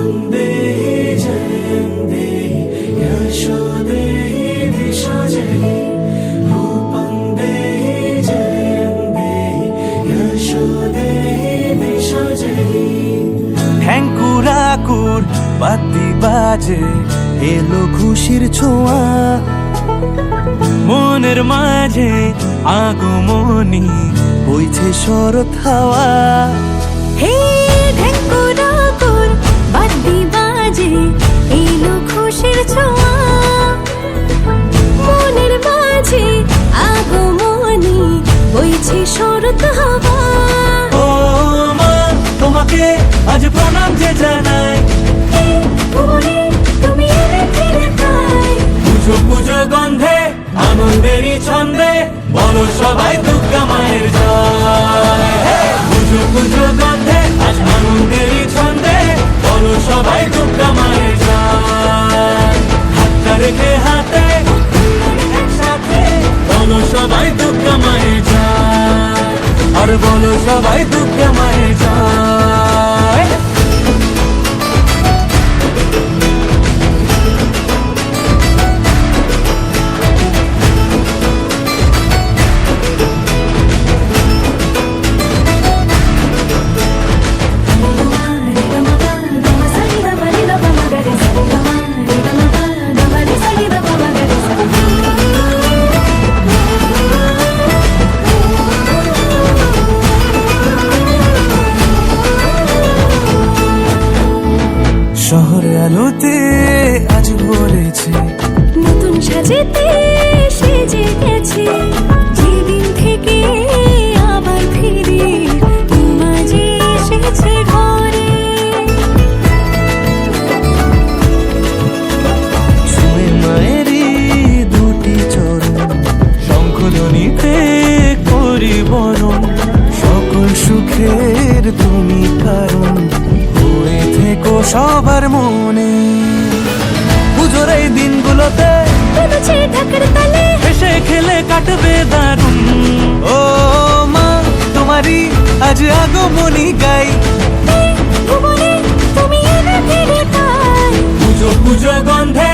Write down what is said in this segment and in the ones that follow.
देहि जयं देहि यशो देहि दिशो जयि रूपं देहि जयं देहि यशो देहि दिशो जयि ঠ্যাঙ্কুরাকুর বাতি বাজে এলো খুশির ছোঁয়া মনের মাঝে আগমনী বইছে শরৎ হাওয়া হে ঢেকুরাকুর বাদ্যি বাজে এলো খুশির ছোঁয়া মনের মাঝে আগমনী বইছে শরৎ হাওয়া ও মা তোমাকে আজ প্রণাম যে জানাই হে ভুবনে তুমি এলে ফিরে তাই পুজো পুজো গন্ধে আনন্দেরই ছন্দে বলো সবাই দুর্গা মায়ের জয় হে! পুজো পুজো গন্ধে আজ আনন্দেরই ছন্দে বলো সবাই দুর্গা মায়ের জয় হাতটা রেখে হাতে একসাথে বলো সবাই দুর্গা মায়ের জয় আর বলো সবাই দুর্গা মায়ের জয় শহরে আলোতে আজ ভরেছে নতুন সাজেতে সেজে গেছে যেদিন থেকে আবার ফিরে মাঝে এসেছে ঘরে ছুঁয়ে মায়েরই দুটি চরণ শঙ্খধ্বনিতে করি বরণ সকল সুখের তুমি কারণ হয়ে থেকো সবার মনে পুজোর এই দিনগুলোতে তুলছে ঢাকার তালে হেসে খেলে কাটবে দারুণ ও মা তোমারই আজ আগমনী গাই ভুবনে তুমি এলে ফিরে তাই পুজো পুজো গন্ধে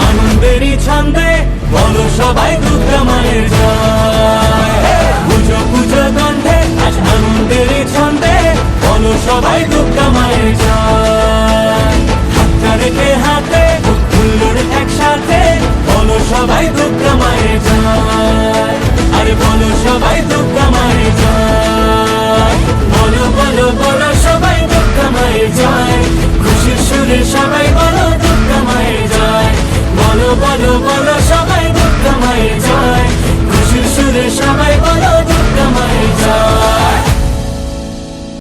আনন্দেরই ছন্দে বলো সবাই দুর্গা মায়ের জয় হে! পুজো পুজো গন্ধে আজ আনন্দেরই ছন্দে বলো সবাই দুর্গা মায়ের জয় হাতটা রেখে হাতে হুল্লোড় একসাথে বলো সবাই দুর্গা মায়ের জয় আরে বলো সবাই দুর্গা মায়ের জয় বলো বলো বলো সবাই দুর্গা মায়ের জয় খুশির সুরে সবাই